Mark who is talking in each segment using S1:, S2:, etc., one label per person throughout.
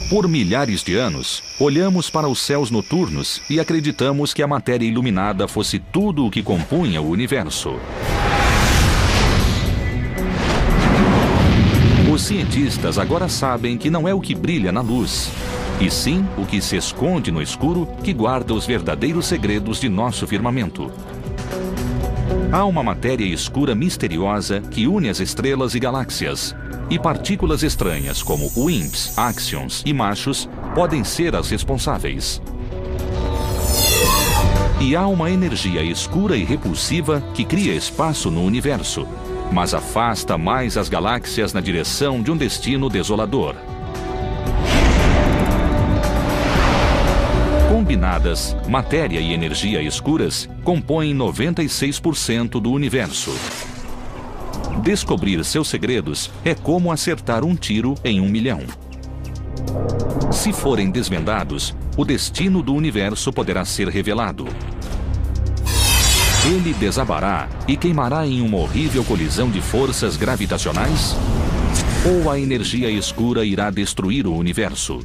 S1: Por milhares de anos, olhamos para os céus noturnos e acreditamos que a matéria iluminada fosse tudo o que compunha o universo. Os cientistas agora sabem que não é o que brilha na luz, e sim o que se esconde no escuro que guarda os verdadeiros segredos de nosso firmamento. Há uma matéria escura misteriosa que une as estrelas e galáxias, e partículas estranhas como WIMPs, axions e machos podem ser as responsáveis. E há uma energia escura e repulsiva que cria espaço no universo, mas afasta mais as galáxias na direção de um destino desolador. Combinadas, matéria e energia escuras compõem 96% do universo. Descobrir seus segredos é como acertar um tiro em 1 milhão. Se forem desvendados, o destino do universo poderá ser revelado. Ele desabará e queimará em uma horrível colisão de forças gravitacionais? Ou a energia escura irá destruir o universo?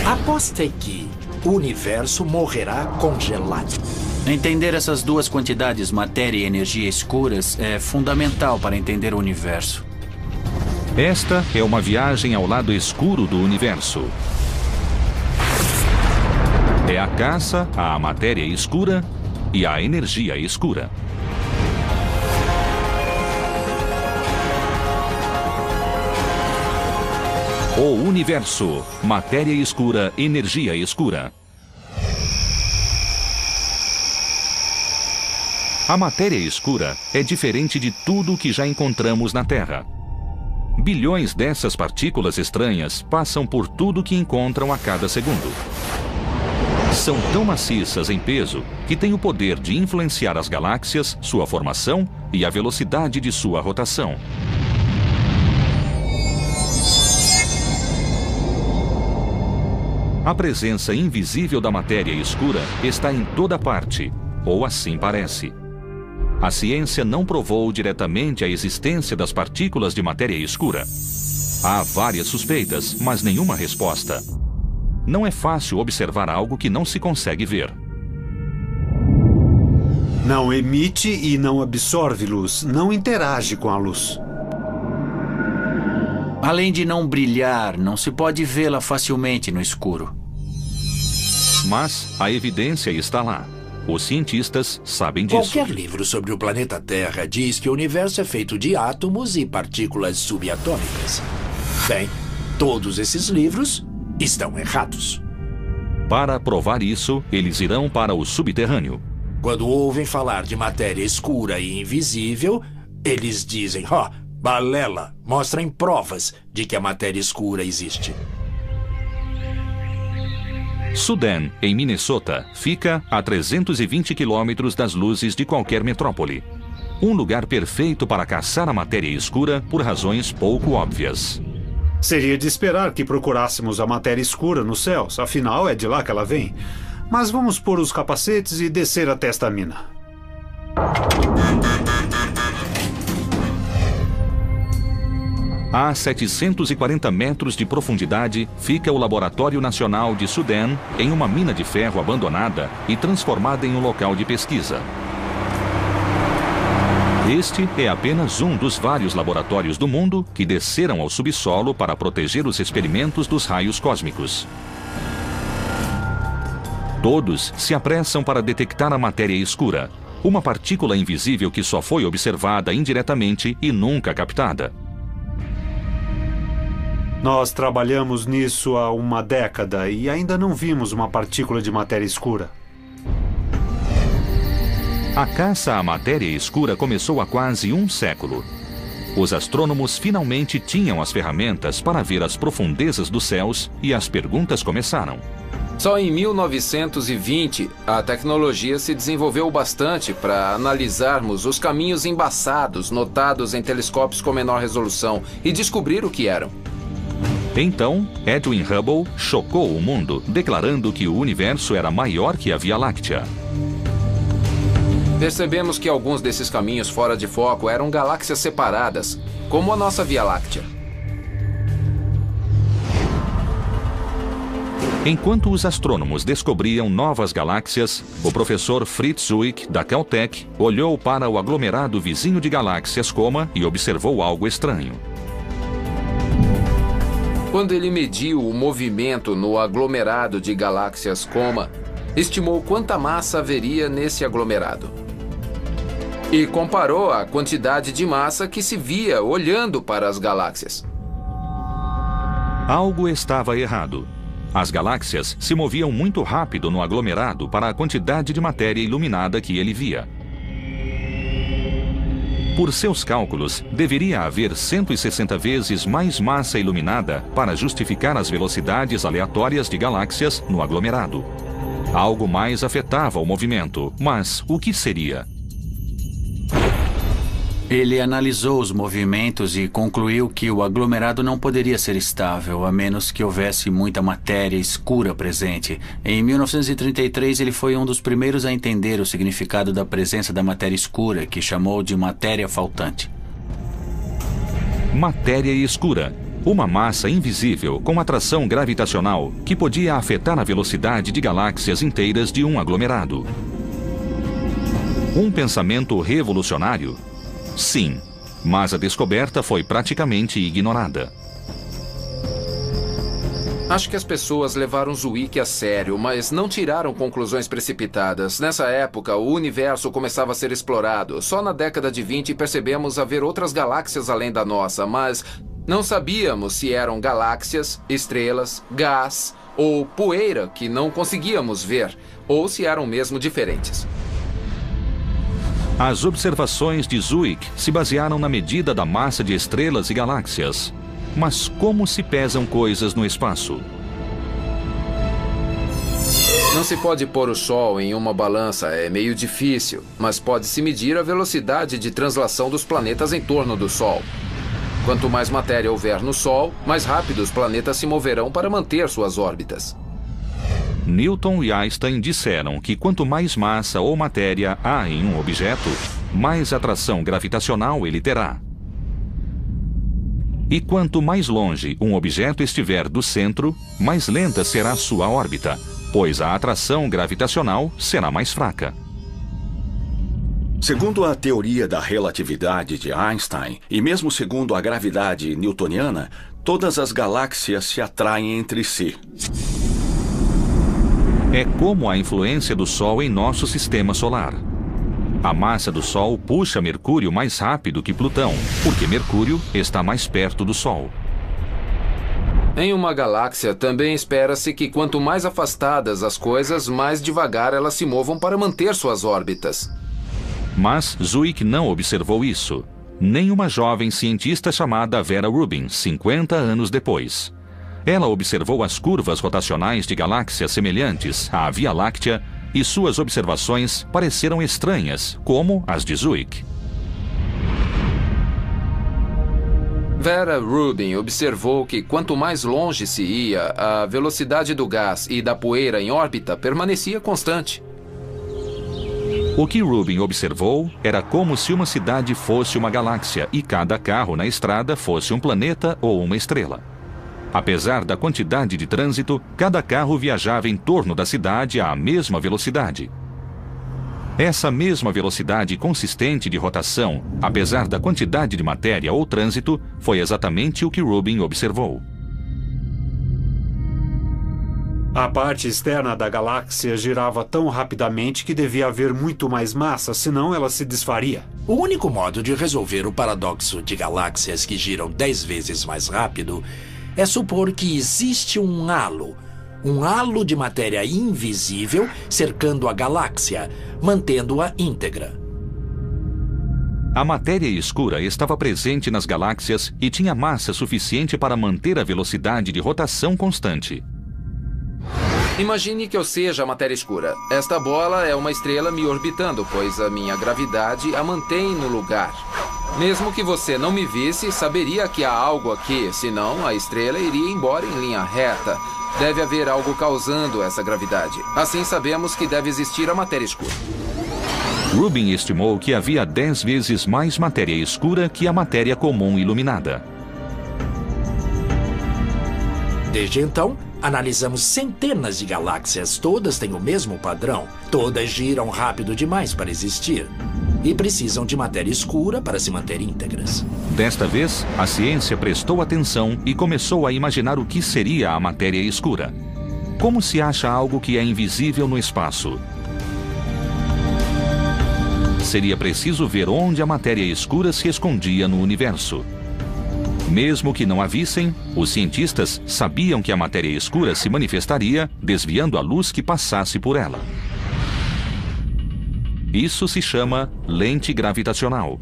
S2: Apostei que o universo morrerá congelado.
S3: Entender essas duas quantidades, matéria e energia escuras, é fundamental para entender o universo.
S1: Esta é uma viagem ao lado escuro do universo. É a caça à matéria escura e à energia escura. O universo, matéria escura, energia escura. A matéria escura é diferente de tudo o que já encontramos na Terra. Bilhões dessas partículas estranhas passam por tudo que encontram a cada segundo. São tão maciças em peso que têm o poder de influenciar as galáxias, sua formação e a velocidade de sua rotação. A presença invisível da matéria escura está em toda parte, ou assim parece. A ciência não provou diretamente a existência das partículas de matéria escura. Há várias suspeitas, mas nenhuma resposta. Não é fácil observar algo que não se consegue ver.
S4: Não emite e não absorve luz, não interage com a luz.
S3: Além de não brilhar, não se pode vê-la facilmente no escuro.
S1: Mas a evidência está lá. Os cientistas sabem disso.
S2: Qualquer livro sobre o planeta Terra diz que o universo é feito de átomos e partículas subatômicas. Bem, todos esses livros estão errados.
S1: Para provar isso, eles irão para o subterrâneo.
S2: Quando ouvem falar de matéria escura e invisível, eles dizem, balela, mostrem provas de que a matéria escura existe.
S1: Sudan, em Minnesota, fica a 320 quilômetros das luzes de qualquer metrópole. Um lugar perfeito para caçar a matéria escura por razões pouco óbvias.
S4: Seria de esperar que procurássemos a matéria escura nos céus, afinal é de lá que ela vem. Mas vamos pôr os capacetes e descer até esta mina.
S1: A 740 metros de profundidade fica o Laboratório Nacional de Sudan, em uma mina de ferro abandonada e transformada em um local de pesquisa. Este é apenas um dos vários laboratórios do mundo que desceram ao subsolo para proteger os experimentos dos raios cósmicos. Todos se apressam para detectar a matéria escura, uma partícula invisível que só foi observada indiretamente e nunca captada.
S4: Nós trabalhamos nisso há uma década e ainda não vimos uma partícula de matéria escura.
S1: A caça à matéria escura começou há quase um século. Os astrônomos finalmente tinham as ferramentas para ver as profundezas dos céus e as perguntas começaram.
S5: Só em 1920, a tecnologia se desenvolveu bastante para analisarmos os caminhos embaçados notados em telescópios com menor resolução e descobrir o que eram.
S1: Então, Edwin Hubble chocou o mundo, declarando que o universo era maior que a Via Láctea.
S5: Percebemos que alguns desses caminhos fora de foco eram galáxias separadas, como a nossa Via Láctea.
S1: Enquanto os astrônomos descobriam novas galáxias, o professor Fritz Zwick, da Caltech, olhou para o aglomerado vizinho de galáxias Coma e observou algo estranho.
S5: Quando ele mediu o movimento no aglomerado de galáxias Coma, estimou quanta massa haveria nesse aglomerado. E comparou a quantidade de massa que se via olhando para as galáxias.
S1: Algo estava errado. As galáxias se moviam muito rápido no aglomerado para a quantidade de matéria iluminada que ele via. Por seus cálculos, deveria haver 160 vezes mais massa iluminada para justificar as velocidades aleatórias de galáxias no aglomerado. Algo mais afetava o movimento, mas o que seria?
S3: Ele analisou os movimentos e concluiu que o aglomerado não poderia ser estável, a menos que houvesse muita matéria escura presente. Em 1933, ele foi um dos primeiros a entender o significado da presença da matéria escura, que chamou de matéria faltante.
S1: Matéria escura. Uma massa invisível com atração gravitacional que podia afetar a velocidade de galáxias inteiras de um aglomerado. Um pensamento revolucionário? Sim, mas a descoberta foi praticamente ignorada.
S5: Acho que as pessoas levaram Zwick a sério, mas não tiraram conclusões precipitadas. Nessa época, o universo começava a ser explorado. Só na década de 20 percebemos haver outras galáxias além da nossa, mas não sabíamos se eram galáxias, estrelas, gás ou poeira que não conseguíamos ver, ou se eram mesmo diferentes.
S1: As observações de Zwick se basearam na medida da massa de estrelas e galáxias. Mas como se pesam coisas no espaço?
S5: Não se pode pôr o Sol em uma balança, é meio difícil, mas pode-se medir a velocidade de translação dos planetas em torno do Sol. Quanto mais matéria houver no Sol, mais rápido os planetas se moverão para manter suas órbitas.
S1: Newton e Einstein disseram que quanto mais massa ou matéria há em um objeto, mais atração gravitacional ele terá. E quanto mais longe um objeto estiver do centro, mais lenta será sua órbita, pois a atração gravitacional será mais fraca.
S6: Segundo a teoria da relatividade de Einstein, e mesmo segundo a gravidade newtoniana, todas as galáxias se atraem entre si.
S1: É como a influência do Sol em nosso sistema solar. A massa do Sol puxa Mercúrio mais rápido que Plutão, porque Mercúrio está mais perto do Sol.
S5: Em uma galáxia, também espera-se que quanto mais afastadas as coisas, mais devagar elas se movam para manter suas órbitas.
S1: Mas Zwick não observou isso. Nem uma jovem cientista chamada Vera Rubin, 50 anos depois. Ela observou as curvas rotacionais de galáxias semelhantes à Via Láctea e suas observações pareceram estranhas, como as de Zwick.
S5: Vera Rubin observou que quanto mais longe se ia, a velocidade do gás e da poeira em órbita permanecia constante.
S1: O que Rubin observou era como se uma cidade fosse uma galáxia e cada carro na estrada fosse um planeta ou uma estrela. Apesar da quantidade de trânsito, cada carro viajava em torno da cidade à mesma velocidade. Essa mesma velocidade consistente de rotação, apesar da quantidade de matéria ou trânsito, foi exatamente o que Rubin observou.
S4: A parte externa da galáxia girava tão rapidamente que devia haver muito mais massa, senão ela se desfaria.
S2: O único modo de resolver o paradoxo de galáxias que giram 10 vezes mais rápido é supor que existe um halo de matéria invisível cercando a galáxia, mantendo-a íntegra.
S1: A matéria escura estava presente nas galáxias e tinha massa suficiente para manter a velocidade de rotação constante.
S5: Imagine que eu seja a matéria escura. Esta bola é uma estrela me orbitando, pois a minha gravidade a mantém no lugar. Mesmo que você não me visse, saberia que há algo aqui, senão a estrela iria embora em linha reta. Deve haver algo causando essa gravidade. Assim sabemos que deve existir a matéria escura.
S1: Rubin estimou que havia 10 vezes mais matéria escura que a matéria comum iluminada.
S2: Desde então, Analisamos centenas de galáxias, todas têm o mesmo padrão. Todas giram rápido demais para existir. E precisam de matéria escura para se manter íntegras.
S1: Desta vez, a ciência prestou atenção e começou a imaginar o que seria a matéria escura. Como se acha algo que é invisível no espaço? Seria preciso ver onde a matéria escura se escondia no universo. Mesmo que não a vissem, os cientistas sabiam que a matéria escura se manifestaria desviando a luz que passasse por ela. Isso se chama lente gravitacional.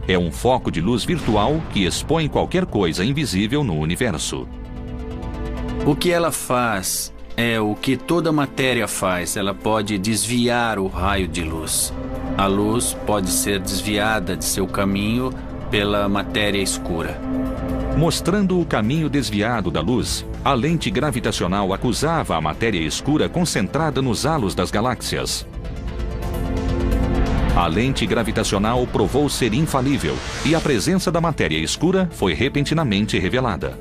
S1: É um foco de luz virtual que expõe qualquer coisa invisível no universo.
S3: O que ela faz é o que toda matéria faz. Ela pode desviar o raio de luz. A luz pode ser desviada de seu caminho pela matéria escura.
S1: Mostrando o caminho desviado da luz, a lente gravitacional acusava a matéria escura concentrada nos halos das galáxias. A lente gravitacional provou ser infalível e a presença da matéria escura foi repentinamente revelada.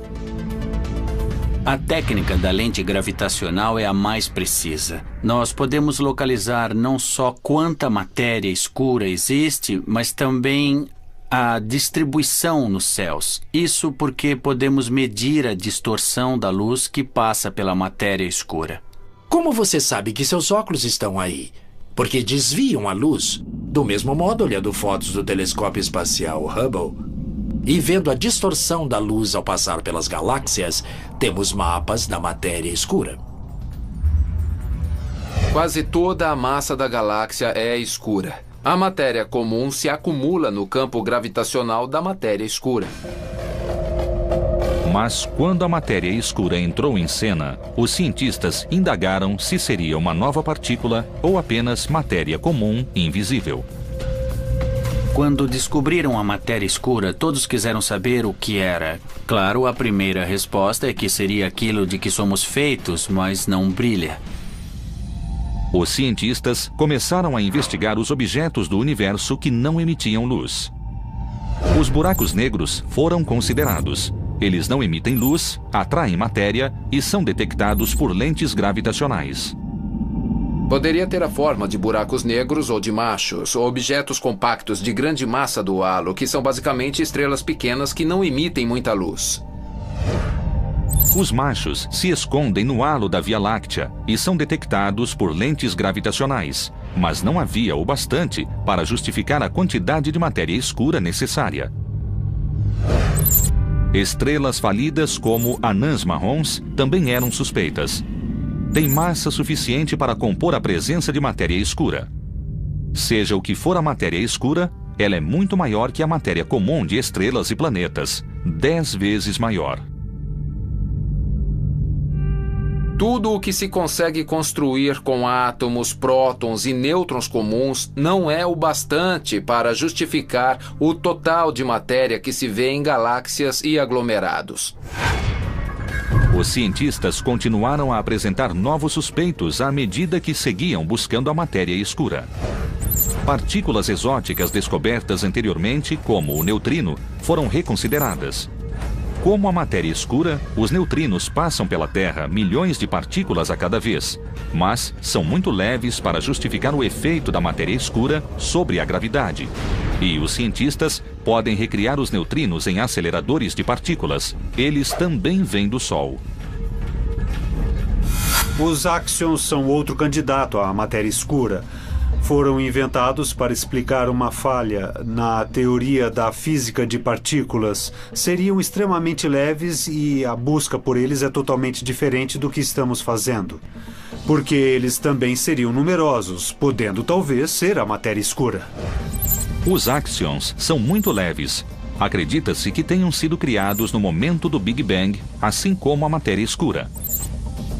S3: A técnica da lente gravitacional é a mais precisa. Nós podemos localizar não só quanta matéria escura existe, mas também a distribuição nos céus. Isso porque podemos medir a distorção da luz que passa pela matéria escura.
S2: Como você sabe que seus óculos estão aí? Porque desviam a luz. Do mesmo modo, olhando fotos do telescópio espacial Hubble e vendo a distorção da luz ao passar pelas galáxias, temos mapas da matéria escura.
S5: Quase toda a massa da galáxia é escura. A matéria comum se acumula no campo gravitacional da matéria escura.
S1: Mas quando a matéria escura entrou em cena, os cientistas indagaram se seria uma nova partícula ou apenas matéria comum invisível.
S3: Quando descobriram a matéria escura, todos quiseram saber o que era. Claro, a primeira resposta é que seria aquilo de que somos feitos, mas não brilha.
S1: Os cientistas começaram a investigar os objetos do universo que não emitiam luz. Os buracos negros foram considerados. Eles não emitem luz, atraem matéria e são detectados por lentes gravitacionais.
S5: Poderia ter a forma de buracos negros ou de machos, ou objetos compactos de grande massa do halo, que são basicamente estrelas pequenas que não emitem muita luz.
S1: Os machos se escondem no halo da Via Láctea e são detectados por lentes gravitacionais, mas não havia o bastante para justificar a quantidade de matéria escura necessária. Estrelas falidas como anãs marrons também eram suspeitas. Têm massa suficiente para compor a presença de matéria escura. Seja o que for a matéria escura, ela é muito maior que a matéria comum de estrelas e planetas, 10 vezes maior.
S5: Tudo o que se consegue construir com átomos, prótons e nêutrons comuns não é o bastante para justificar o total de matéria que se vê em galáxias e aglomerados.
S1: Os cientistas continuaram a apresentar novos suspeitos à medida que seguiam buscando a matéria escura. Partículas exóticas descobertas anteriormente, como o neutrino, foram reconsideradas. Como a matéria escura, os neutrinos passam pela Terra milhões de partículas a cada vez, mas são muito leves para justificar o efeito da matéria escura sobre a gravidade. E os cientistas podem recriar os neutrinos em aceleradores de partículas. Eles também vêm do Sol.
S4: Os axions são outro candidato à matéria escura. Foram inventados para explicar uma falha na teoria da física de partículas. Seriam extremamente leves e a busca por eles é totalmente diferente do que estamos fazendo. Porque eles também seriam numerosos, podendo talvez ser a matéria escura.
S1: Os axions são muito leves. Acredita-se que tenham sido criados no momento do Big Bang, assim como a matéria escura.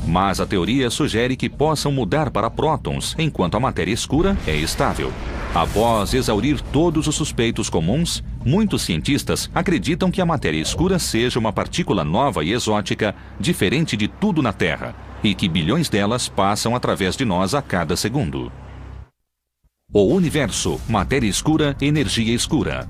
S1: Mas a teoria sugere que possam mudar para prótons, enquanto a matéria escura é estável. Após exaurir todos os suspeitos comuns, muitos cientistas acreditam que a matéria escura seja uma partícula nova e exótica, diferente de tudo na Terra, e que bilhões delas passam através de nós a cada segundo. O universo, matéria escura, energia escura.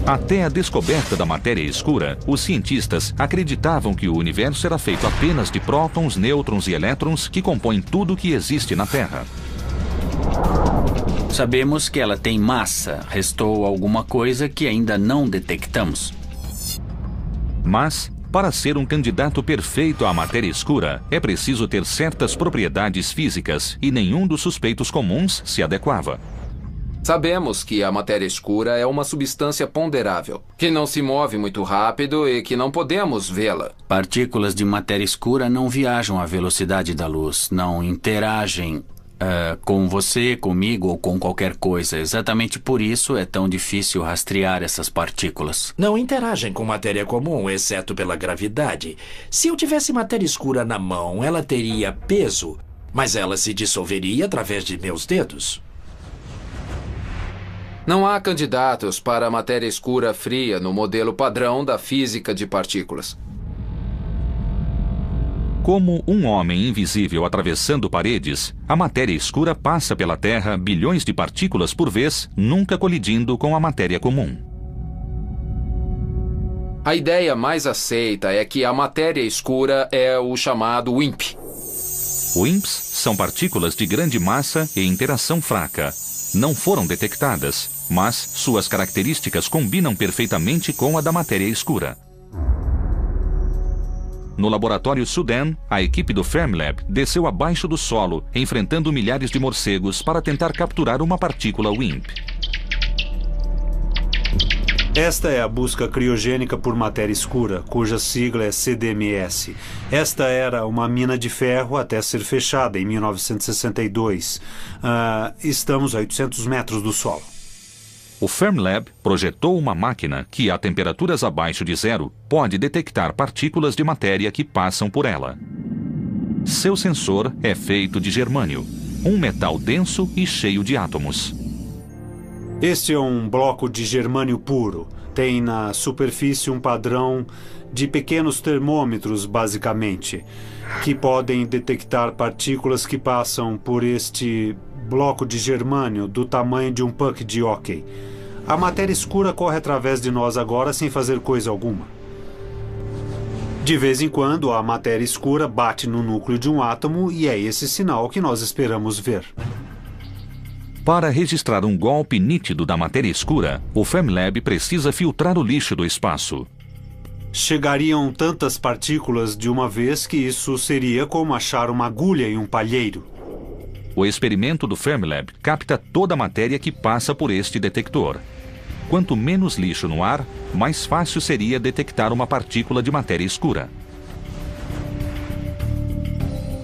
S1: Até a descoberta da matéria escura, os cientistas acreditavam que o universo era feito apenas de prótons, nêutrons e elétrons que compõem tudo que existe na Terra.
S3: Sabemos que ela tem massa. Restou alguma coisa que ainda não detectamos.
S1: Mas, para ser um candidato perfeito à matéria escura, é preciso ter certas propriedades físicas e nenhum dos suspeitos comuns se adequava.
S5: Sabemos que a matéria escura é uma substância ponderável, que não se move muito rápido e que não podemos vê-la.
S3: Partículas de matéria escura não viajam à velocidade da luz, não interagem com você, comigo ou com qualquer coisa. Exatamente por isso é tão difícil rastrear essas partículas.
S2: Não interagem com matéria comum, exceto pela gravidade. Se eu tivesse matéria escura na mão, ela teria peso, mas ela se dissolveria através de meus dedos.
S5: Não há candidatos para a matéria escura fria no modelo padrão da física de partículas.
S1: Como um homem invisível atravessando paredes, a matéria escura passa pela Terra bilhões de partículas por vez, nunca colidindo com a matéria comum.
S5: A ideia mais aceita é que a matéria escura é o chamado WIMP.
S1: WIMPs são partículas de grande massa e interação fraca. Não foram detectadas, mas suas características combinam perfeitamente com a da matéria escura. No laboratório Sudan, a equipe do Fermilab desceu abaixo do solo, enfrentando milhares de morcegos para tentar capturar uma partícula WIMP.
S4: Esta é a busca criogênica por matéria escura, cuja sigla é CDMS. Esta era uma mina de ferro até ser fechada em 1962. Estamos a 800 metros do solo.
S1: O Fermilab projetou uma máquina que, a temperaturas abaixo de zero, pode detectar partículas de matéria que passam por ela. Seu sensor é feito de germânio, um metal denso e cheio de átomos.
S4: Este é um bloco de germânio puro. Tem na superfície um padrão de pequenos termômetros, basicamente, que podem detectar partículas que passam por este bloco de germânio do tamanho de um puck de hóquei. A matéria escura corre através de nós agora sem fazer coisa alguma. De vez em quando, a matéria escura bate no núcleo de um átomo e é esse sinal que nós esperamos ver.
S1: Para registrar um golpe nítido da matéria escura, o Fermilab precisa filtrar o lixo do espaço.
S4: Chegariam tantas partículas de uma vez que isso seria como achar uma agulha em um palheiro.
S1: O experimento do Fermilab capta toda a matéria que passa por este detector. Quanto menos lixo no ar, mais fácil seria detectar uma partícula de matéria escura.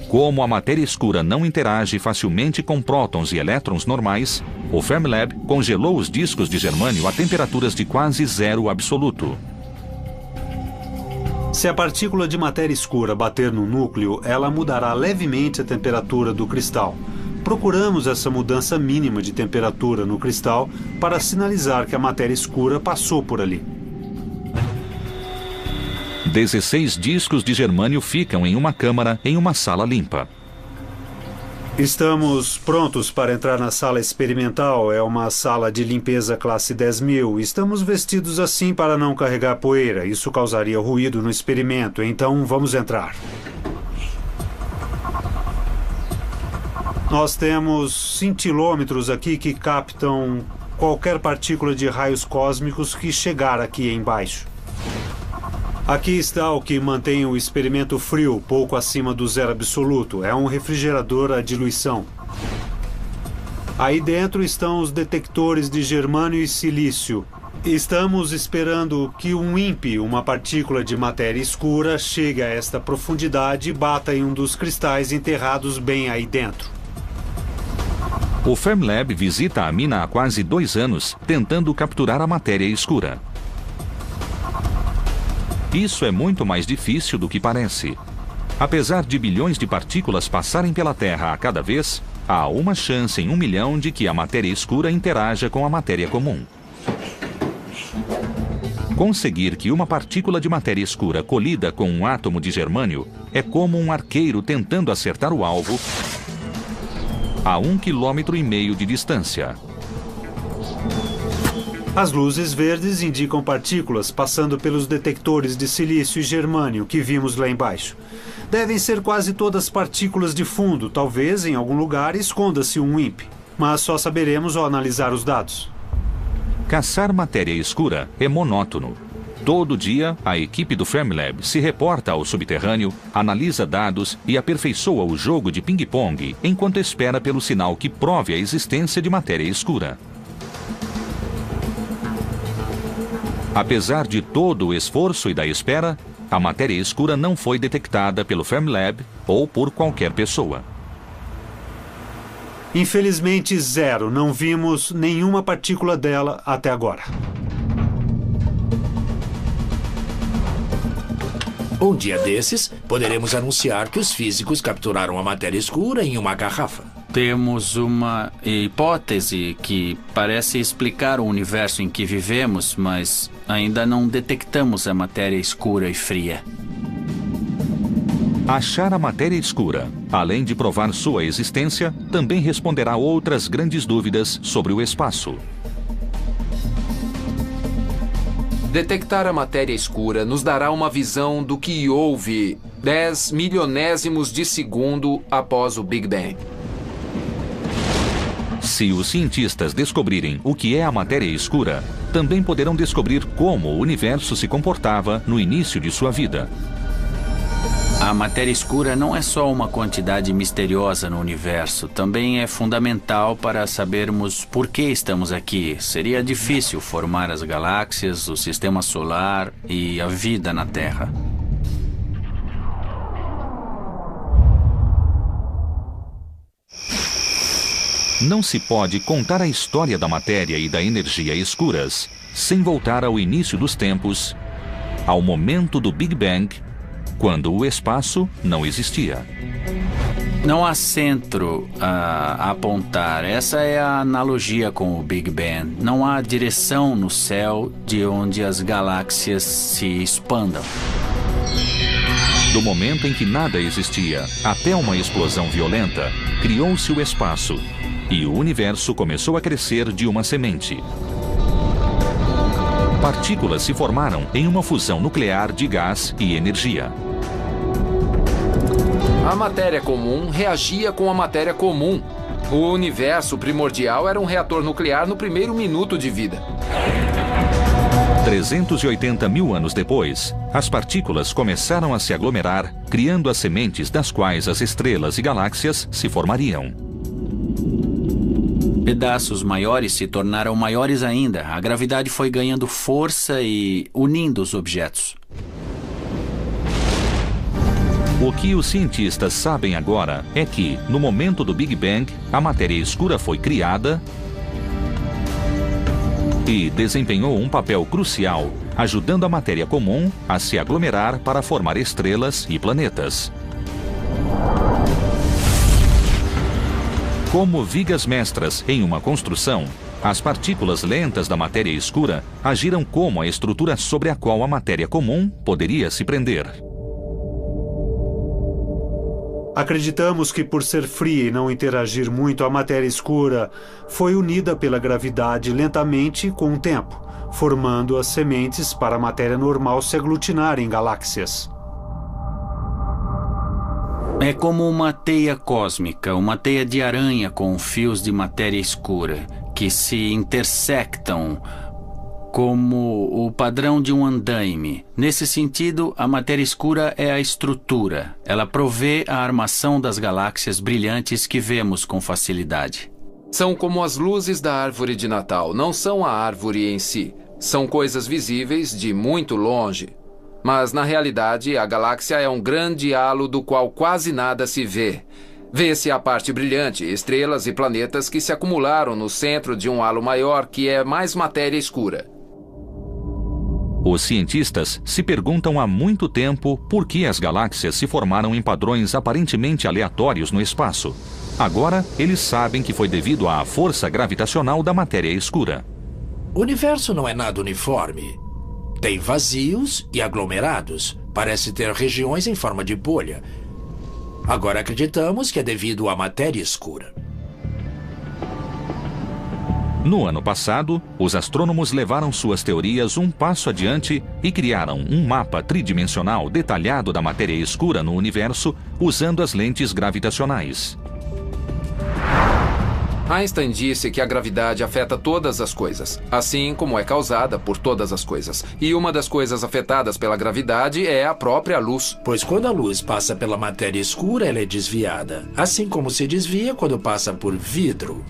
S1: Como a matéria escura não interage facilmente com prótons e elétrons normais, o Fermilab congelou os discos de germânio a temperaturas de quase zero absoluto.
S4: Se a partícula de matéria escura bater no núcleo, ela mudará levemente a temperatura do cristal. Procuramos essa mudança mínima de temperatura no cristal para sinalizar que a matéria escura passou por ali.
S1: 16 discos de germânio ficam em uma câmara em uma sala limpa.
S4: Estamos prontos para entrar na sala experimental. É uma sala de limpeza classe 10.000. Estamos vestidos assim para não carregar poeira. Isso causaria ruído no experimento, então vamos entrar. Nós temos cintilômetros aqui que captam qualquer partícula de raios cósmicos que chegar aqui embaixo. Aqui está o que mantém o experimento frio, pouco acima do zero absoluto. É um refrigerador à diluição. Aí dentro estão os detectores de germânio e silício. Estamos esperando que um WIMP, uma partícula de matéria escura, chegue a esta profundidade e bata em um dos cristais enterrados bem aí dentro.
S1: O Fermilab visita a mina há quase 2 anos, tentando capturar a matéria escura. Isso é muito mais difícil do que parece. Apesar de bilhões de partículas passarem pela Terra a cada vez, há uma chance em 1 milhão de que a matéria escura interaja com a matéria comum. Conseguir que uma partícula de matéria escura colida com um átomo de germânio é como um arqueiro tentando acertar o alvo a 1,5 km de distância.
S4: As luzes verdes indicam partículas passando pelos detectores de silício e germânio que vimos lá embaixo. Devem ser quase todas partículas de fundo, talvez em algum lugar esconda-se um WIMP. Mas só saberemos ao analisar os dados.
S1: Caçar matéria escura é monótono. Todo dia, a equipe do Fermilab se reporta ao subterrâneo, analisa dados e aperfeiçoa o jogo de ping-pong enquanto espera pelo sinal que prove a existência de matéria escura. Apesar de todo o esforço e da espera, a matéria escura não foi detectada pelo Fermilab ou por qualquer pessoa.
S4: Infelizmente, zero. Não vimos nenhuma partícula dela até agora.
S2: Um dia desses, poderemos anunciar que os físicos capturaram a matéria escura em uma garrafa.
S3: Temos uma hipótese que parece explicar o universo em que vivemos, mas ainda não detectamos a matéria escura e fria.
S1: Achar a matéria escura, além de provar sua existência, também responderá outras grandes dúvidas sobre o espaço.
S5: Detectar a matéria escura nos dará uma visão do que houve 10 milionésimos de segundo após o Big Bang.
S1: Se os cientistas descobrirem o que é a matéria escura, também poderão descobrir como o universo se comportava no início de sua vida.
S3: A matéria escura não é só uma quantidade misteriosa no universo, também é fundamental para sabermos por que estamos aqui. Seria difícil formar as galáxias, o sistema solar e a vida na Terra.
S1: Não se pode contar a história da matéria e da energia escuras sem voltar ao início dos tempos, ao momento do Big Bang, quando o espaço não existia.
S3: Não há centro a apontar. Essa é a analogia com o Big Bang. Não há direção no céu de onde as galáxias se expandam.
S1: Do momento em que nada existia até uma explosão violenta, criou-se o espaço e o universo começou a crescer de uma semente. Partículas se formaram em uma fusão nuclear de gás e energia.
S5: A matéria comum reagia com a matéria comum. O universo primordial era um reator nuclear no primeiro minuto de vida.
S1: 380 mil anos depois, as partículas começaram a se aglomerar, criando as sementes das quais as estrelas e galáxias se formariam.
S3: Pedaços maiores se tornaram maiores ainda. A gravidade foi ganhando força e unindo os objetos.
S1: O que os cientistas sabem agora é que, no momento do Big Bang, a matéria escura foi criada e desempenhou um papel crucial, ajudando a matéria comum a se aglomerar para formar estrelas e planetas. Como vigas mestras em uma construção, as partículas lentas da matéria escura agiram como a estrutura sobre a qual a matéria comum poderia se prender.
S4: Acreditamos que, por ser fria e não interagir muito, a matéria escura foi unida pela gravidade lentamente com o tempo, formando as sementes para a matéria normal se aglutinar em galáxias.
S3: É como uma teia cósmica, uma teia de aranha com fios de matéria escura, que se intersectam como o padrão de um andaime. Nesse sentido, a matéria escura é a estrutura. Ela provê a armação das galáxias brilhantes que vemos com facilidade.
S5: São como as luzes da árvore de Natal. Não são a árvore em si. São coisas visíveis de muito longe. Mas, na realidade, a galáxia é um grande halo do qual quase nada se vê. Vê-se a parte brilhante, estrelas e planetas que se acumularam no centro de um halo maior que é mais matéria escura.
S1: Os cientistas se perguntam há muito tempo por que as galáxias se formaram em padrões aparentemente aleatórios no espaço. Agora, eles sabem que foi devido à força gravitacional da matéria escura.
S2: O universo não é nada uniforme. Tem vazios e aglomerados. Parece ter regiões em forma de bolha. Agora acreditamos que é devido à matéria escura.
S1: No ano passado, os astrônomos levaram suas teorias um passo adiante e criaram um mapa tridimensional detalhado da matéria escura no universo usando as lentes gravitacionais.
S5: Einstein disse que a gravidade afeta todas as coisas, assim como é causada por todas as coisas. E uma das coisas afetadas pela gravidade é a própria luz.
S2: Pois quando a luz passa pela matéria escura, ela é desviada, assim como se desvia quando passa por vidro.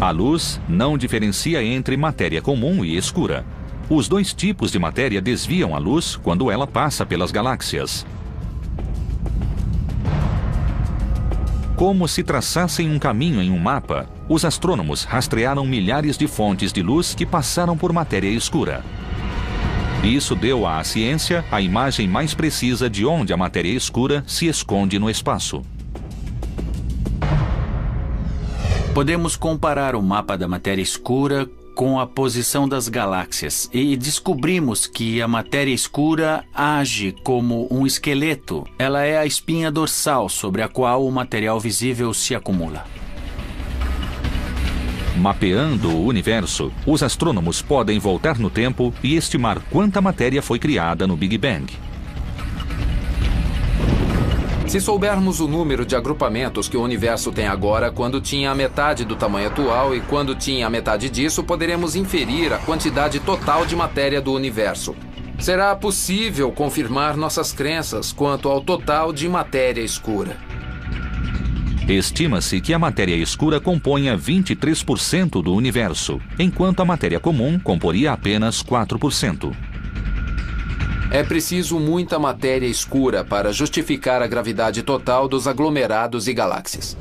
S1: A luz não diferencia entre matéria comum e escura. Os dois tipos de matéria desviam a luz quando ela passa pelas galáxias. Como se traçassem um caminho em um mapa, os astrônomos rastrearam milhares de fontes de luz que passaram por matéria escura. Isso deu à ciência a imagem mais precisa de onde a matéria escura se esconde no espaço.
S3: Podemos comparar o mapa da matéria escura com a posição das galáxias e descobrimos que a matéria escura age como um esqueleto. Ela é a espinha dorsal sobre a qual o material visível se acumula.
S1: Mapeando o universo, os astrônomos podem voltar no tempo e estimar quanta matéria foi criada no Big Bang.
S5: Se soubermos o número de agrupamentos que o universo tem agora, quando tinha a metade do tamanho atual e quando tinha a metade disso, poderemos inferir a quantidade total de matéria do universo. Será possível confirmar nossas crenças quanto ao total de matéria escura.
S1: Estima-se que a matéria escura componha 23% do universo, enquanto a matéria comum comporia apenas 4%.
S5: É preciso muita matéria escura para justificar a gravidade total dos aglomerados e galáxias.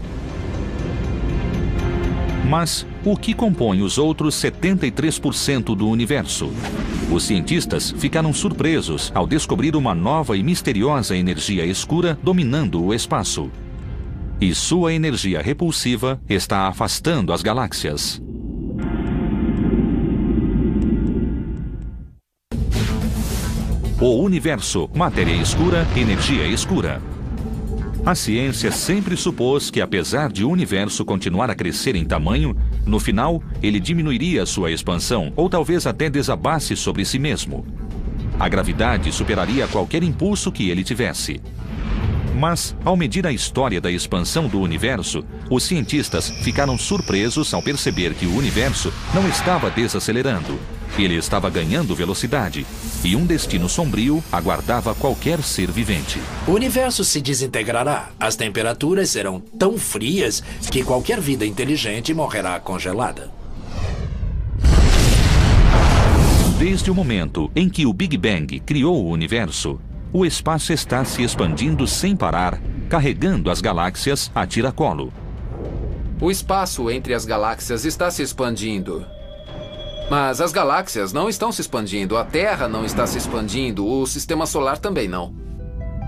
S1: Mas o que compõe os outros 73% do universo? Os cientistas ficaram surpresos ao descobrir uma nova e misteriosa energia escura dominando o espaço. E sua energia repulsiva está afastando as galáxias. O universo, matéria escura, energia escura. A ciência sempre supôs que, apesar de o universo continuar a crescer em tamanho, no final ele diminuiria sua expansão ou talvez até desabasse sobre si mesmo. A gravidade superaria qualquer impulso que ele tivesse. Mas, ao medir a história da expansão do universo, os cientistas ficaram surpresos ao perceber que o universo não estava desacelerando. Ele estava ganhando velocidade, e um destino sombrio aguardava qualquer ser vivente.
S2: O universo se desintegrará. As temperaturas serão tão frias que qualquer vida inteligente morrerá congelada.
S1: Desde o momento em que o Big Bang criou o universo, o espaço está se expandindo sem parar, carregando as galáxias a tiracolo.
S5: O espaço entre as galáxias está se expandindo. Mas as galáxias não estão se expandindo, a Terra não está se expandindo, o Sistema Solar também não.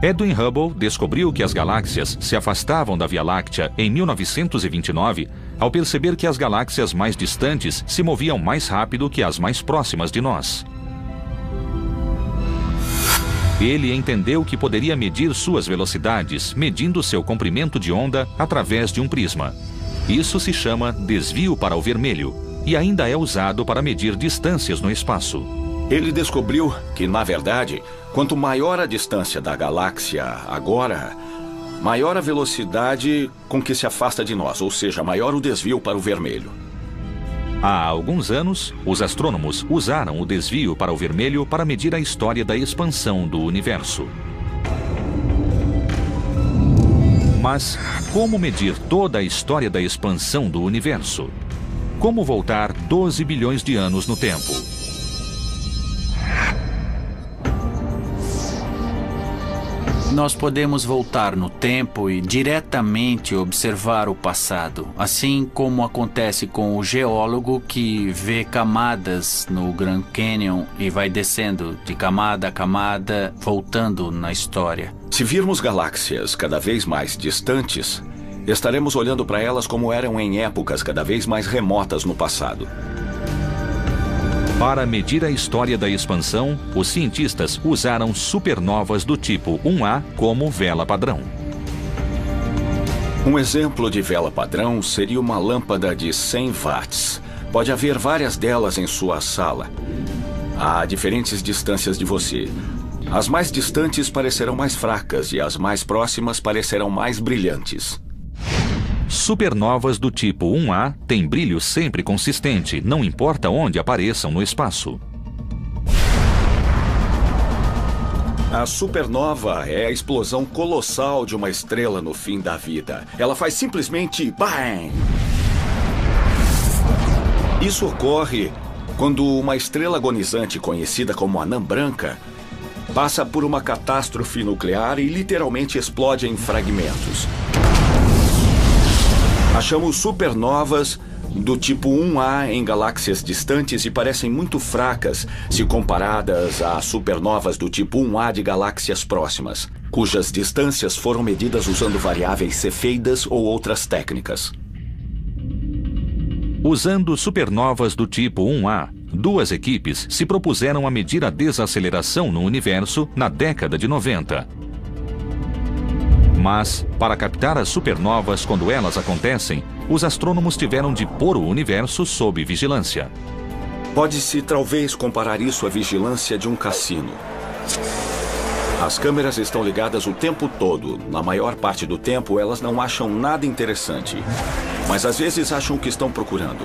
S1: Edwin Hubble descobriu que as galáxias se afastavam da Via Láctea em 1929, ao perceber que as galáxias mais distantes se moviam mais rápido que as mais próximas de nós. Ele entendeu que poderia medir suas velocidades, medindo seu comprimento de onda através de um prisma. Isso se chama desvio para o vermelho e ainda é usado para medir distâncias no espaço.
S6: Ele descobriu que, na verdade, quanto maior a distância da galáxia agora, maior a velocidade com que se afasta de nós, ou seja, maior o desvio para o vermelho.
S1: Há alguns anos, os astrônomos usaram o desvio para o vermelho para medir a história da expansão do universo. Mas como medir toda a história da expansão do universo? Como voltar 12 bilhões de anos no tempo?
S3: Nós podemos voltar no tempo e diretamente observar o passado, assim como acontece com o geólogo que vê camadas no Grand Canyon e vai descendo de camada a camada, voltando na história.
S6: Se virmos galáxias cada vez mais distantes, estaremos olhando para elas como eram em épocas cada vez mais remotas no passado.
S1: Para medir a história da expansão, os cientistas usaram supernovas do tipo 1A como vela padrão.
S6: Um exemplo de vela padrão seria uma lâmpada de 100 watts. Pode haver várias delas em sua sala, a diferentes distâncias de você. As mais distantes parecerão mais fracas e as mais próximas parecerão mais brilhantes.
S1: Supernovas do tipo 1A têm brilho sempre consistente, não importa onde apareçam no espaço.
S6: A supernova é a explosão colossal de uma estrela no fim da vida. Ela faz simplesmente BAM! Isso ocorre quando uma estrela agonizante conhecida como anã branca passa por uma catástrofe nuclear e literalmente explode em fragmentos. Achamos supernovas do tipo 1A em galáxias distantes e parecem muito fracas se comparadas a supernovas do tipo 1A de galáxias próximas, cujas distâncias foram medidas usando variáveis cefeidas ou outras técnicas.
S1: Usando supernovas do tipo 1A, duas equipes se propuseram a medir a desaceleração no universo na década de 90. Mas, para captar as supernovas quando elas acontecem, os astrônomos tiveram de pôr o universo sob vigilância.
S6: Pode-se talvez comparar isso à vigilância de um cassino. As câmeras estão ligadas o tempo todo. Na maior parte do tempo, elas não acham nada interessante. Mas às vezes acham o que estão procurando.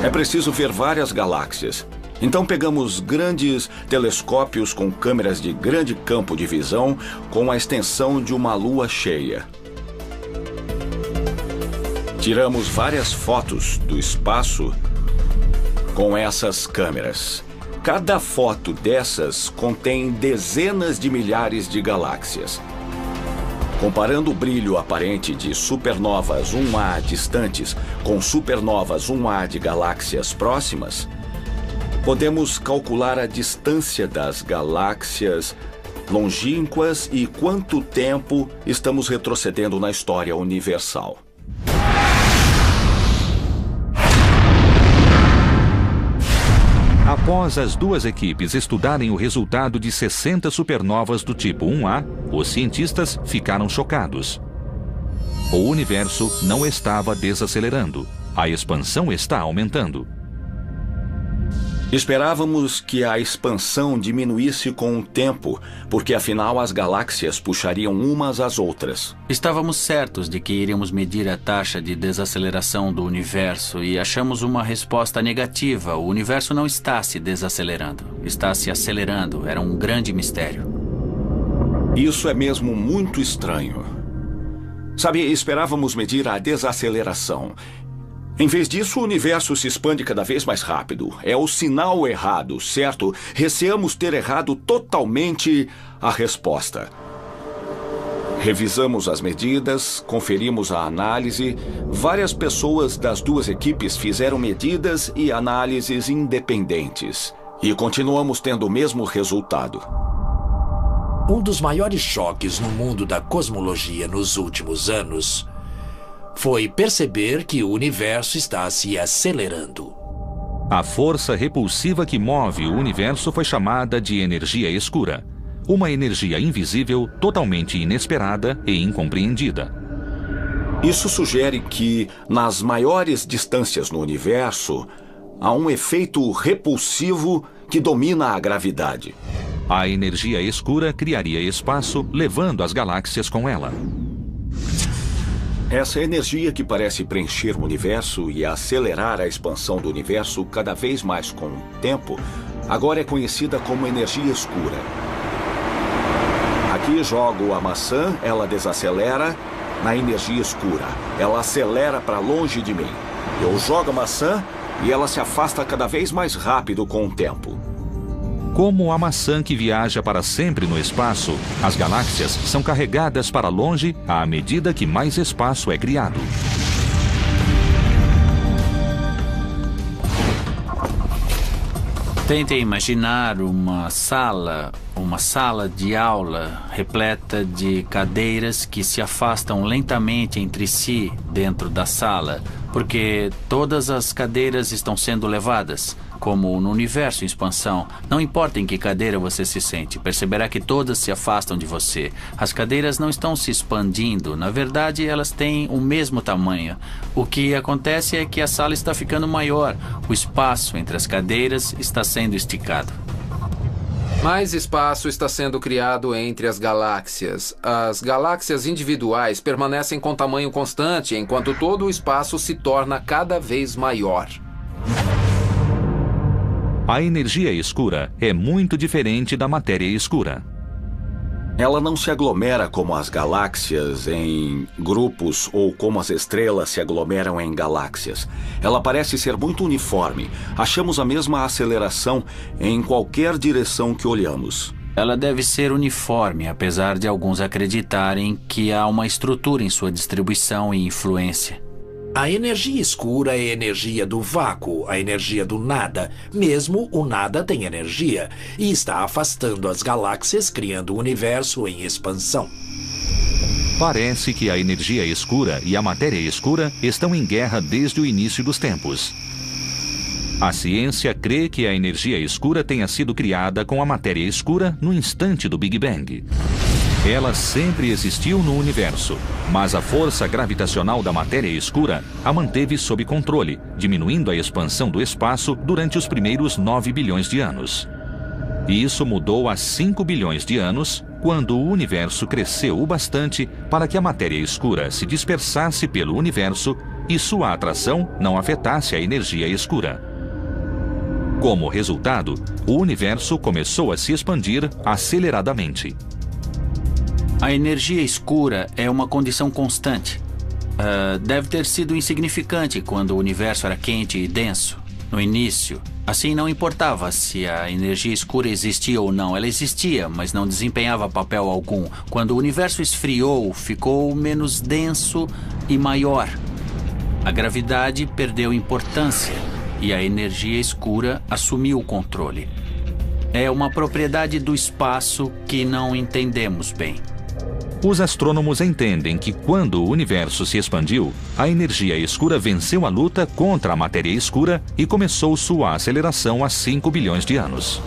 S6: É preciso ver várias galáxias. Então pegamos grandes telescópios com câmeras de grande campo de visão com a extensão de uma lua cheia. Tiramos várias fotos do espaço com essas câmeras. Cada foto dessas contém dezenas de milhares de galáxias. Comparando o brilho aparente de supernovas 1A distantes com supernovas 1A de galáxias próximas, podemos calcular a distância das galáxias longínquas e quanto tempo estamos retrocedendo na história universal.
S1: Após as duas equipes estudarem o resultado de 60 supernovas do tipo 1A, os cientistas ficaram chocados. O universo não estava desacelerando. A expansão está aumentando.
S6: Esperávamos que a expansão diminuísse com o tempo, porque afinal as galáxias puxariam umas às outras.
S3: Estávamos certos de que iríamos medir a taxa de desaceleração do universo e achamos uma resposta negativa. O universo não está se desacelerando, está se acelerando. Era um grande mistério.
S6: Isso é mesmo muito estranho. Sabe, esperávamos medir a desaceleração. Em vez disso, o universo se expande cada vez mais rápido. É o sinal errado, certo? Receamos ter errado totalmente a resposta. Revisamos as medidas, conferimos a análise. Várias pessoas das duas equipes fizeram medidas e análises independentes. E continuamos tendo o mesmo resultado.
S2: Um dos maiores choques no mundo da cosmologia nos últimos anos foi perceber que o universo está se acelerando.
S1: A força repulsiva que move o universo foi chamada de energia escura. Uma energia invisível, totalmente inesperada e incompreendida.
S6: Isso sugere que, nas maiores distâncias no universo, há um efeito repulsivo que domina a gravidade.
S1: A energia escura criaria espaço, levando as galáxias com ela.
S6: Essa energia que parece preencher o universo e acelerar a expansão do universo cada vez mais com o tempo, agora é conhecida como energia escura. Aqui jogo a maçã, ela desacelera na energia escura. Ela acelera para longe de mim. Eu jogo a maçã e ela se afasta cada vez mais rápido com o tempo.
S1: Como a maçã que viaja para sempre no espaço, as galáxias são carregadas para longe à medida que mais espaço é criado.
S3: Tentem imaginar uma sala de aula repleta de cadeiras que se afastam lentamente entre si dentro da sala, porque todas as cadeiras estão sendo levadas. como no universo em expansão. Não importa em que cadeira você se sente, perceberá que todas se afastam de você. As cadeiras não estão se expandindo, na verdade elas têm o mesmo tamanho. O que acontece é que a sala está ficando maior, o espaço entre as cadeiras está sendo esticado.
S5: Mais espaço está sendo criado entre as galáxias. As galáxias individuais permanecem com tamanho constante, enquanto todo o espaço se torna cada vez maior.
S1: A energia escura é muito diferente da matéria escura.
S6: Ela não se aglomera como as galáxias em grupos ou como as estrelas se aglomeram em galáxias. Ela parece ser muito uniforme. Achamos a mesma aceleração em qualquer direção que olhamos.
S3: Ela deve ser uniforme, apesar de alguns acreditarem que há uma estrutura em sua distribuição e influência.
S2: A energia escura é a energia do vácuo, a energia do nada. Mesmo o nada tem energia e está afastando as galáxias, criando o universo em expansão.
S1: Parece que a energia escura e a matéria escura estão em guerra desde o início dos tempos. A ciência crê que a energia escura tenha sido criada com a matéria escura no instante do Big Bang. Ela sempre existiu no universo, mas a força gravitacional da matéria escura a manteve sob controle, diminuindo a expansão do espaço durante os primeiros 9 bilhões de anos. E isso mudou há 5 bilhões de anos, quando o universo cresceu o bastante para que a matéria escura se dispersasse pelo universo e sua atração não afetasse a energia escura. Como resultado, o universo começou a se expandir aceleradamente.
S3: A energia escura é uma condição constante. Deve ter sido insignificante quando o universo era quente e denso. No início, assim não importava se a energia escura existia ou não. Ela existia, mas não desempenhava papel algum. Quando o universo esfriou, ficou menos denso e maior. A gravidade perdeu importância e a energia escura assumiu o controle. É uma propriedade do espaço que não entendemos bem.
S1: Os astrônomos entendem que quando o universo se expandiu, a energia escura venceu a luta contra a matéria escura e começou sua aceleração há 5 bilhões de anos.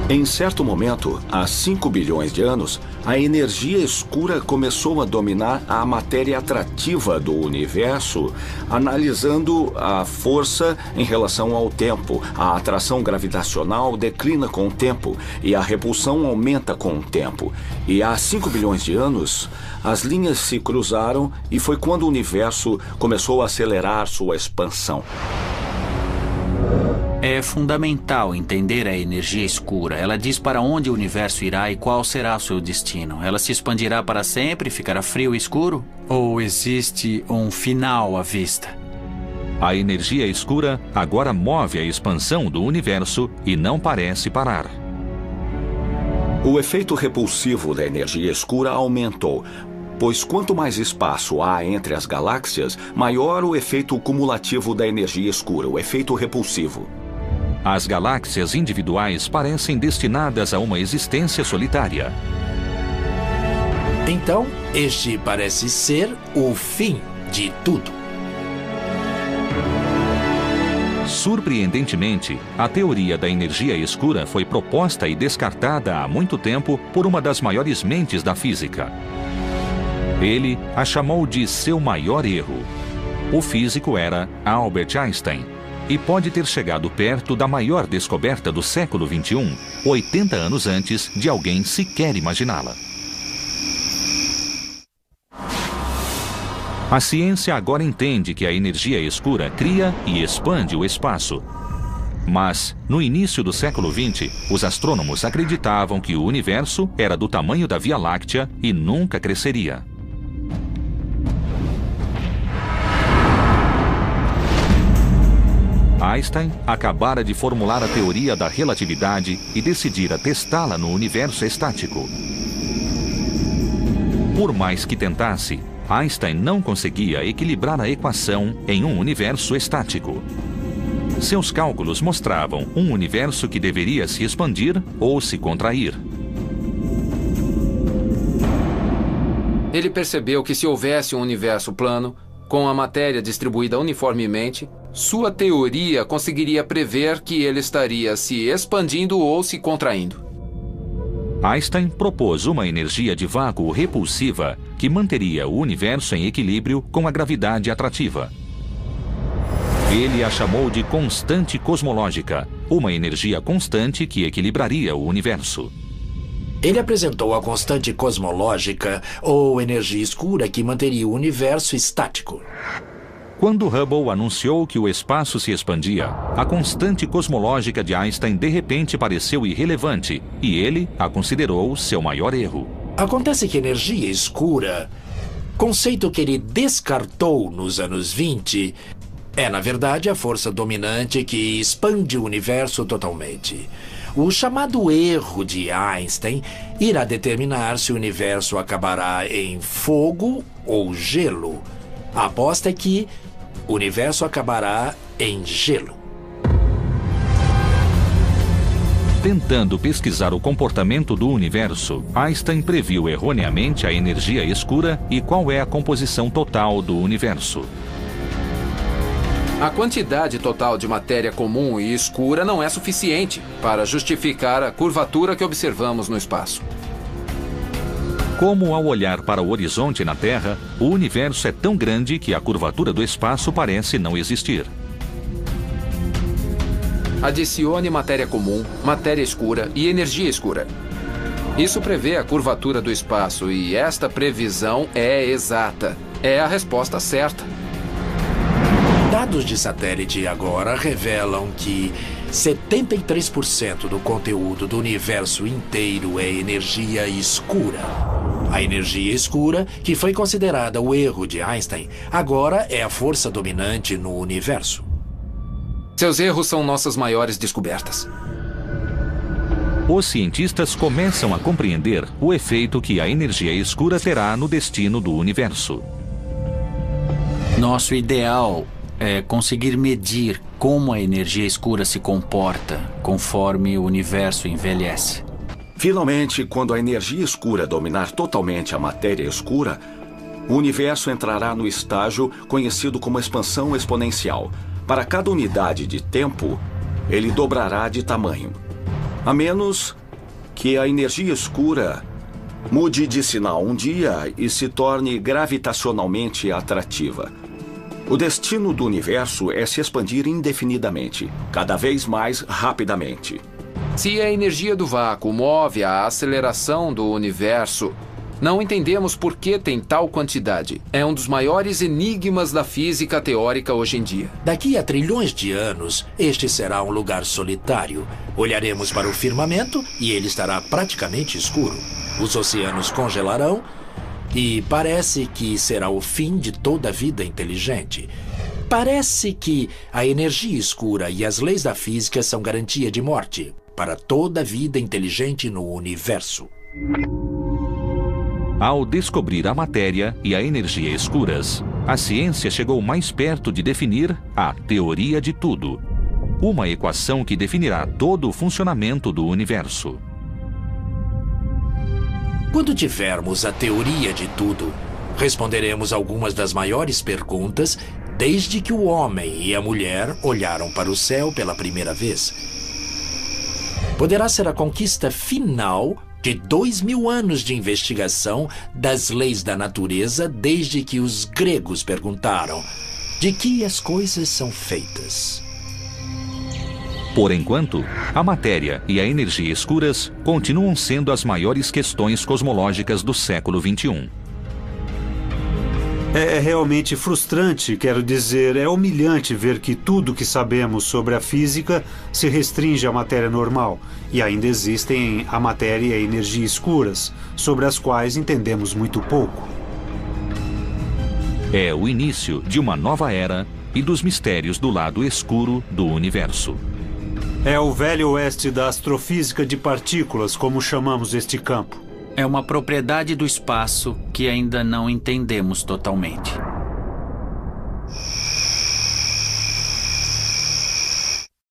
S6: Em certo momento, há 5 bilhões de anos, a energia escura começou a dominar a matéria atrativa do universo, analisando a força em relação ao tempo. A atração gravitacional declina com o tempo e a repulsão aumenta com o tempo. E há 5 bilhões de anos, as linhas se cruzaram e foi quando o universo começou a acelerar sua expansão.
S3: É fundamental entender a energia escura. Ela diz para onde o universo irá e qual será o seu destino. Ela se expandirá para sempre, ficará frio e escuro? Ou existe um final à vista?
S1: A energia escura agora move a expansão do universo e não parece parar.
S6: O efeito repulsivo da energia escura aumentou, pois quanto mais espaço há entre as galáxias, maior o efeito cumulativo da energia escura, o efeito repulsivo.
S1: As galáxias individuais parecem destinadas a uma existência solitária.
S2: Então, este parece ser o fim de tudo.
S1: Surpreendentemente, a teoria da energia escura foi proposta e descartada há muito tempo por uma das maiores mentes da física. Ele a chamou de seu maior erro. O físico era Albert Einstein e pode ter chegado perto da maior descoberta do século XXI, 80 anos antes de alguém sequer imaginá-la. A ciência agora entende que a energia escura cria e expande o espaço. Mas, no início do século XX, os astrônomos acreditavam que o universo era do tamanho da Via Láctea e nunca cresceria. Einstein acabara de formular a teoria da relatividade e decidira testá-la no universo estático. Por mais que tentasse, Einstein não conseguia equilibrar a equação em um universo estático. Seus cálculos mostravam um universo que deveria se expandir ou se contrair.
S5: Ele percebeu que se houvesse um universo plano, com a matéria distribuída uniformemente, Sua teoria conseguiria prever que ele estaria se expandindo ou se contraindo.
S1: Einstein propôs uma energia de vácuo repulsiva que manteria o universo em equilíbrio com a gravidade atrativa. Ele a chamou de constante cosmológica, uma energia constante que equilibraria o universo.
S2: Ele apresentou a constante cosmológica, ou energia escura, que manteria o universo estático.
S1: Quando Hubble anunciou que o espaço se expandia, a constante cosmológica de Einstein de repente pareceu irrelevante e ele a considerou seu maior erro.
S2: Acontece que energia escura, conceito que ele descartou nos anos 20, é, na verdade, a força dominante que expande o universo totalmente. O chamado erro de Einstein irá determinar se o universo acabará em fogo ou gelo. A aposta é que o universo acabará em gelo.
S1: Tentando pesquisar o comportamento do universo, Einstein previu erroneamente a energia escura e qual é a composição total do universo.
S5: A quantidade total de matéria comum e escura não é suficiente para justificar a curvatura que observamos no espaço.
S1: Como ao olhar para o horizonte na Terra, o universo é tão grande que a curvatura do espaço parece não existir.
S5: Adicione matéria comum, matéria escura e energia escura. Isso prevê a curvatura do espaço e esta previsão é exata. É a resposta certa.
S2: Dados de satélite agora revelam que 73% do conteúdo do universo inteiro é energia escura. A energia escura, que foi considerada o erro de Einstein, agora é a força dominante no universo.
S5: Seus erros são nossas maiores descobertas.
S1: Os cientistas começam a compreender o efeito que a energia escura terá no destino do universo.
S3: Nosso ideal é conseguir medir como a energia escura se comporta conforme o universo envelhece.
S6: Finalmente, quando a energia escura dominar totalmente a matéria escura, o universo entrará no estágio conhecido como expansão exponencial. Para cada unidade de tempo, ele dobrará de tamanho. A menos que a energia escura mude de sinal um dia e se torne gravitacionalmente atrativa. O destino do universo é se expandir indefinidamente, cada vez mais rapidamente.
S5: Se a energia do vácuo move a aceleração do universo, não entendemos por que tem tal quantidade. É um dos maiores enigmas da física teórica hoje em dia.
S2: Daqui a trilhões de anos, este será um lugar solitário. Olharemos para o firmamento e ele estará praticamente escuro. Os oceanos congelarão e parece que será o fim de toda a vida inteligente. Parece que a energia escura e as leis da física são garantia de morte para toda a vida inteligente no universo.
S1: Ao descobrir a matéria e a energia escuras, a ciência chegou mais perto de definir a teoria de tudo, uma equação que definirá todo o funcionamento do universo.
S2: Quando tivermos a teoria de tudo, responderemos algumas das maiores perguntas desde que o homem e a mulher olharam para o céu pela primeira vez. Poderá ser a conquista final de 2000 anos de investigação das leis da natureza desde que os gregos perguntaram de que as coisas são feitas.
S1: Por enquanto, a matéria e a energia escuras continuam sendo as maiores questões cosmológicas do século XXI.
S4: É realmente frustrante, quero dizer, é humilhante ver que tudo que sabemos sobre a física se restringe à matéria normal e ainda existem a matéria e a energia escuras, sobre as quais entendemos muito pouco.
S1: É o início de uma nova era e dos mistérios do lado escuro do universo.
S4: É o velho oeste da astrofísica de partículas, como chamamos este campo.
S3: É uma propriedade do espaço que ainda não entendemos totalmente.